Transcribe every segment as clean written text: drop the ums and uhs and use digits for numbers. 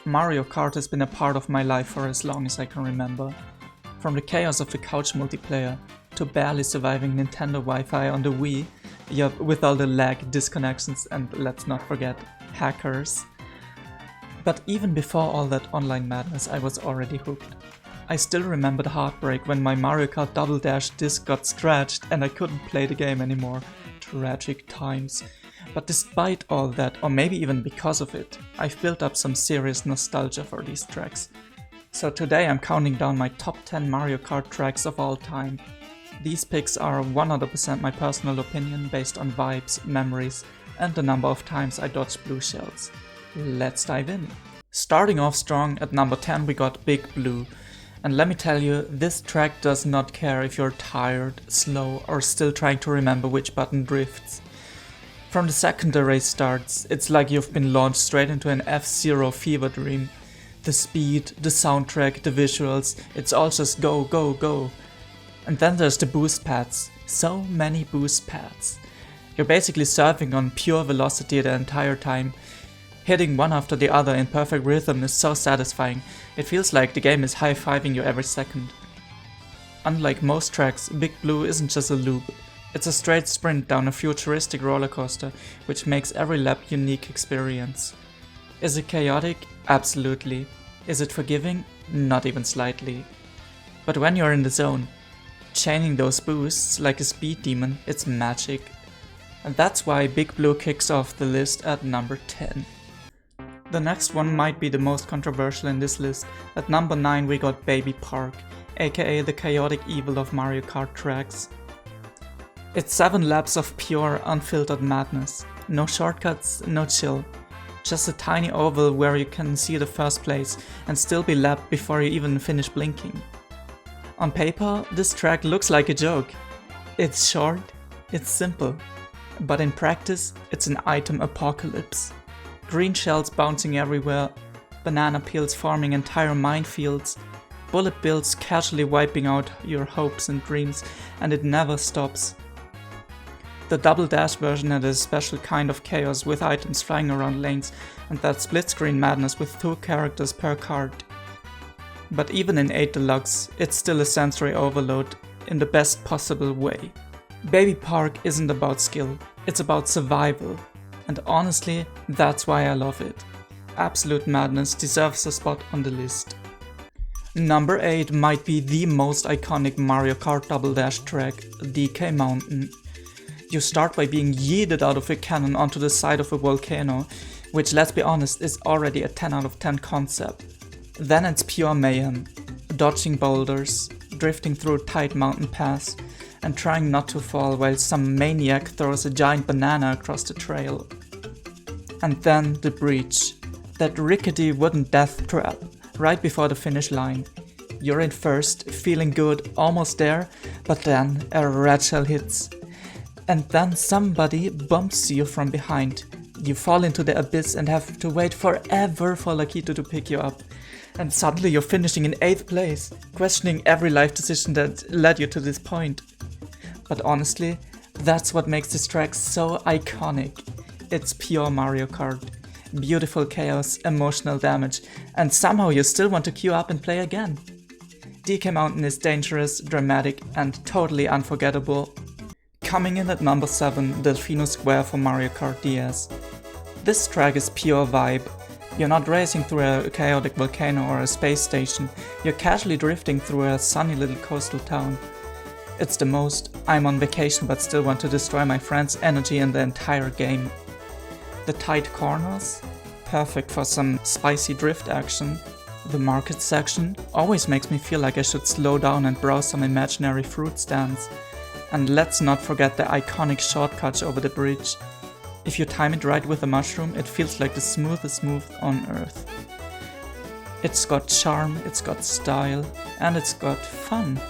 Mario Kart has been a part of my life for as long as I can remember. From the chaos of the couch multiplayer, to barely surviving Nintendo Wi-Fi on the Wii, with all the lag, disconnections and let's not forget, hackers. But even before all that online madness, I was already hooked. I still remember the heartbreak when my Mario Kart Double Dash disc got scratched and I couldn't play the game anymore. Tragic times. But despite all that, or maybe even because of it, I've built up some serious nostalgia for these tracks. So today I'm counting down my top 10 Mario Kart tracks of all time. These picks are 100% my personal opinion based on vibes, memories, and the number of times I dodged blue shells. Let's dive in. Starting off strong at number 10 we got Big Blue. And let me tell you, this track does not care if you're tired, slow, or still trying to remember which button drifts. From the second the race starts, it's like you've been launched straight into an F-Zero fever dream. The speed, the soundtrack, the visuals, it's all just go, go, go. And then there's the boost pads. So many boost pads. You're basically surfing on pure velocity the entire time. Hitting one after the other in perfect rhythm is so satisfying, it feels like the game is high-fiving you every second. Unlike most tracks, Big Blue isn't just a loop. It's a straight sprint down a futuristic roller coaster, which makes every lap a unique experience. Is it chaotic? Absolutely. Is it forgiving? Not even slightly. But when you're in the zone, chaining those boosts like a speed demon, it's magic. And that's why Big Blue kicks off the list at number 10. The next one might be the most controversial in this list. At number 9 we got Baby Park, aka the chaotic evil of Mario Kart tracks. It's 7 laps of pure, unfiltered madness. No shortcuts, no chill. Just a tiny oval where you can see the first place and still be lapped before you even finish blinking. On paper, this track looks like a joke. It's short, it's simple. But in practice, it's an item apocalypse. Green shells bouncing everywhere, banana peels forming entire minefields, bullet bills casually wiping out your hopes and dreams, and it never stops. The Double Dash version had a special kind of chaos with items flying around lanes and that split screen madness with 2 characters per card. But even in 8 Deluxe, it's still a sensory overload in the best possible way. Baby Park isn't about skill, it's about survival. And honestly, that's why I love it. Absolute Madness deserves a spot on the list. Number 8 might be the most iconic Mario Kart Double Dash track, DK Mountain. You start by being yeeted out of a cannon onto the side of a volcano, which, let's be honest, is already a 10 out of 10 concept. Then it's pure mayhem, dodging boulders, drifting through tight mountain paths, and trying not to fall while some maniac throws a giant banana across the trail. And then the breach, that rickety wooden death trap right before the finish line. You're in first, feeling good, almost there, but then a red shell hits. And then somebody bumps you from behind. You fall into the abyss and have to wait forever for Lakito to pick you up. And suddenly you're finishing in 8th place, questioning every life decision that led you to this point. But honestly, that's what makes this track so iconic. It's pure Mario Kart. Beautiful chaos, emotional damage, and somehow you still want to queue up and play again. DK Mountain is dangerous, dramatic, and totally unforgettable. Coming in at number 7, Delfino Square for Mario Kart DS. This track is pure vibe. You're not racing through a chaotic volcano or a space station, you're casually drifting through a sunny little coastal town. It's the most I'm on vacation but still want to destroy my friend's energy in the entire game. The tight corners? Perfect for some spicy drift action. The market section always makes me feel like I should slow down and browse some imaginary fruit stands. And let's not forget the iconic shortcut over the bridge. If you time it right with a mushroom, it feels like the smoothest move on earth. It's got charm, it's got style, and it's got fun.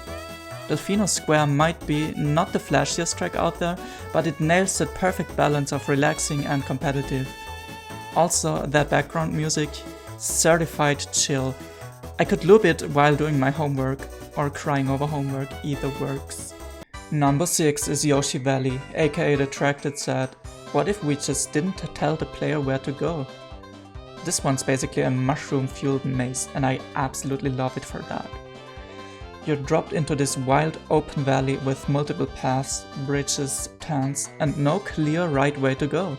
Delfino Square might be not the flashiest track out there, but it nails that perfect balance of relaxing and competitive. Also, that background music, certified chill. I could loop it while doing my homework, or crying over homework, either works. Number 6 is Yoshi Valley, aka the track that said, what if we just didn't tell the player where to go? This one's basically a mushroom-fueled maze, and I absolutely love it for that. You're dropped into this wild open valley with multiple paths, bridges, turns, and no clear right way to go.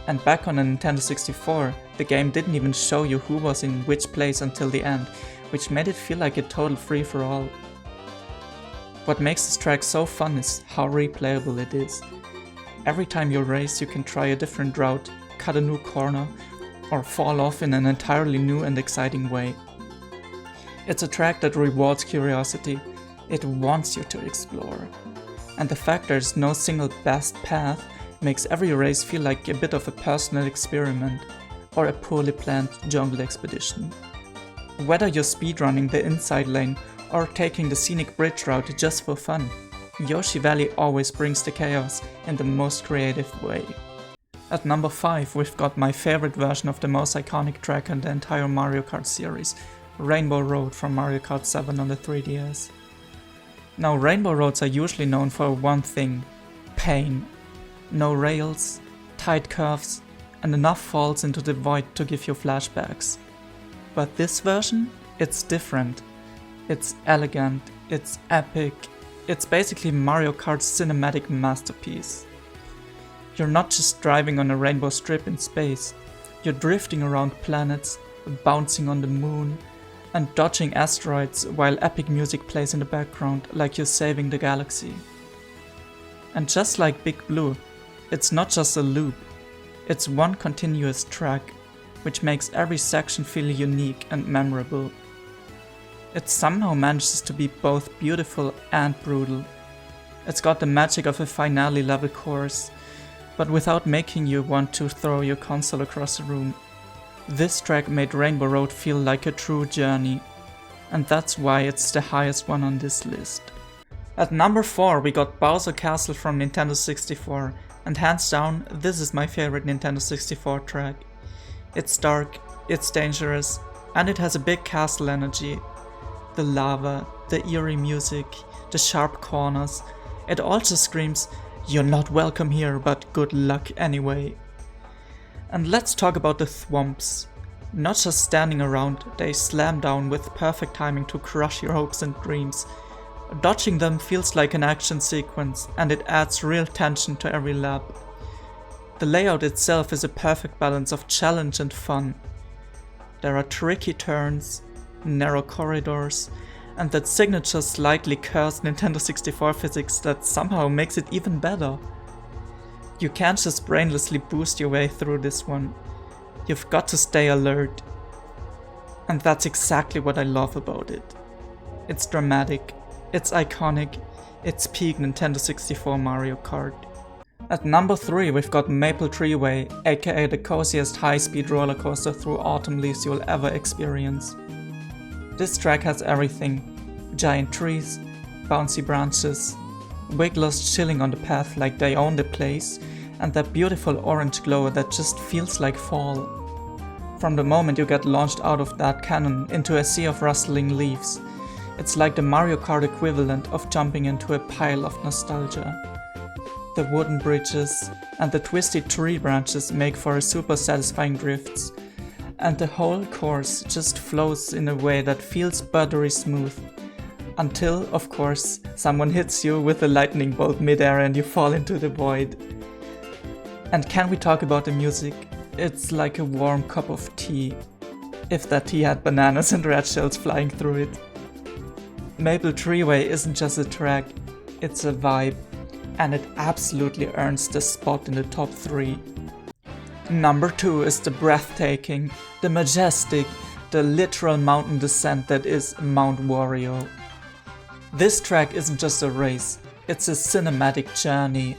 And back on a Nintendo 64, the game didn't even show you who was in which place until the end, which made it feel like a total free-for-all. What makes this track so fun is how replayable it is. Every time you race, you can try a different route, cut a new corner, or fall off in an entirely new and exciting way. It's a track that rewards curiosity. It wants you to explore. And the fact there's no single best path makes every race feel like a bit of a personal experiment or a poorly planned jungle expedition. Whether you're speedrunning the inside lane or taking the scenic bridge route just for fun, Yoshi Valley always brings the chaos in the most creative way. At number 5 we've got my favorite version of the most iconic track in the entire Mario Kart series, Rainbow Road from Mario Kart 7 on the 3DS. Now Rainbow Roads are usually known for one thing: pain. No rails, tight curves, and enough falls into the void to give you flashbacks. But this version, it's different. It's elegant, it's epic, it's basically Mario Kart's cinematic masterpiece. You're not just driving on a rainbow strip in space, you're drifting around planets, bouncing on the moon, and dodging asteroids while epic music plays in the background like you're saving the galaxy. And just like Big Blue, it's not just a loop, it's one continuous track, which makes every section feel unique and memorable. It somehow manages to be both beautiful and brutal. It's got the magic of a finale level course, but without making you want to throw your console across the room. This track made Rainbow Road feel like a true journey, and that's why it's the highest one on this list. At number 4 we got Bowser Castle from Nintendo 64, and hands down, this is my favorite Nintendo 64 track. It's dark, it's dangerous, and it has a big castle energy. The lava, the eerie music, the sharp corners, it all just screams, "You're not welcome here, but good luck anyway." And let's talk about the thwomps. Not just standing around, they slam down with perfect timing to crush your hopes and dreams. Dodging them feels like an action sequence, and it adds real tension to every lap. The layout itself is a perfect balance of challenge and fun. There are tricky turns, narrow corridors, and that signature slightly cursed Nintendo 64 physics that somehow makes it even better. You can't just brainlessly boost your way through this one. You've got to stay alert. And that's exactly what I love about it. It's dramatic, it's iconic, it's peak Nintendo 64 Mario Kart. At number 3 we've got Maple Treeway, aka the coziest high-speed roller coaster through autumn leaves you'll ever experience. This track has everything: giant trees, bouncy branches, wigglers chilling on the path like they own the place, and that beautiful orange glow that just feels like fall. From the moment you get launched out of that cannon into a sea of rustling leaves, it's like the Mario Kart equivalent of jumping into a pile of nostalgia. The wooden bridges and the twisted tree branches make for a super satisfying drifts, and the whole course just flows in a way that feels buttery smooth. Until, of course, someone hits you with a lightning bolt midair and you fall into the void. And can we talk about the music? It's like a warm cup of tea, if that tea had bananas and red shells flying through it. Maple Treeway isn't just a track, it's a vibe, and it absolutely earns the spot in the top 3. Number 2 is the breathtaking, the majestic, the literal mountain descent that is Mount Wario. This track isn't just a race, it's a cinematic journey.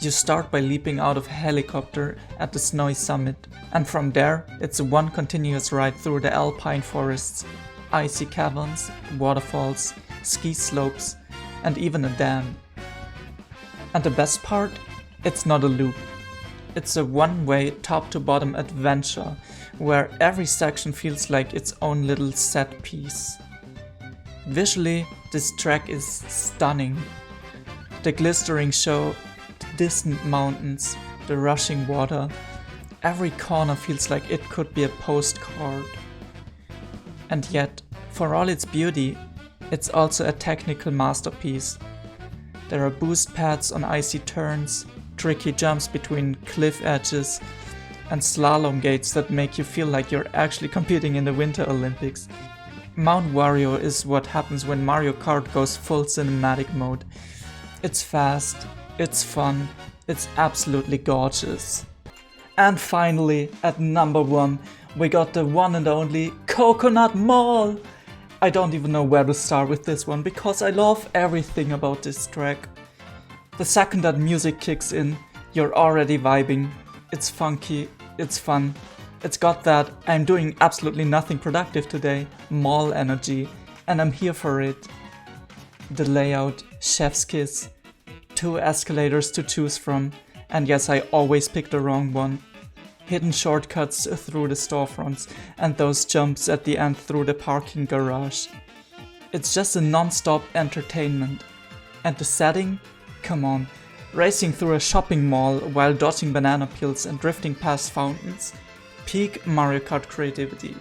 You start by leaping out of a helicopter at the snowy summit, and from there it's one continuous ride through the alpine forests, icy caverns, waterfalls, ski slopes, and even a dam. And the best part? It's not a loop. It's a one-way, top-to-bottom adventure, where every section feels like its own little set piece. Visually, this track is stunning. The glistering show, the distant mountains, the rushing water, Every corner feels like it could be a postcard. And yet, for all its beauty, it's also a technical masterpiece. There are boost pads on icy turns, tricky jumps between cliff edges, and slalom gates that make you feel like you're actually competing in the Winter Olympics. Mount Wario is what happens when Mario Kart goes full cinematic mode. It's fast, it's fun, it's absolutely gorgeous. And finally, at number 1, we got the one and only Coconut Mall! I don't even know where to start with this one because I love everything about this track. The second that music kicks in, you're already vibing. It's funky, it's fun. It's got that I'm doing absolutely nothing productive today mall energy, and I'm here for it. The layout, chef's kiss, 2 escalators to choose from, and yes, I always pick the wrong one. Hidden shortcuts through the storefronts, and those jumps at the end through the parking garage. It's just a non-stop entertainment. And the setting? Come on. Racing through a shopping mall while dodging banana peels and drifting past fountains. Peak Mario Kart creativity.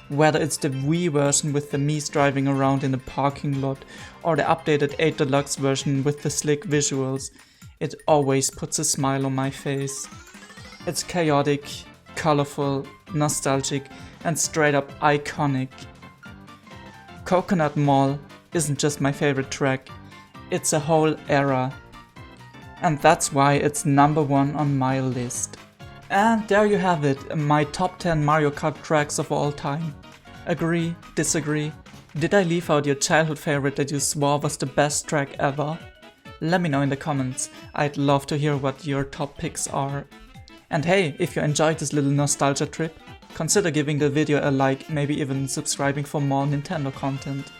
Whether it's the Wii version with the Mii's driving around in the parking lot, or the updated 8 Deluxe version with the slick visuals, it always puts a smile on my face. It's chaotic, colorful, nostalgic, and straight up iconic. Coconut Mall isn't just my favorite track, it's a whole era. And that's why it's number 1 on my list. And there you have it, my top 10 Mario Kart tracks of all time. Agree? Disagree? Did I leave out your childhood favorite that you swore was the best track ever? Let me know in the comments, I'd love to hear what your top picks are. And hey, if you enjoyed this little nostalgia trip, consider giving the video a like, maybe even subscribing for more Nintendo content.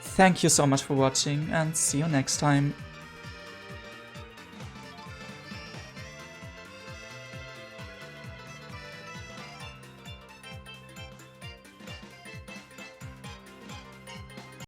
Thank you so much for watching and see you next time.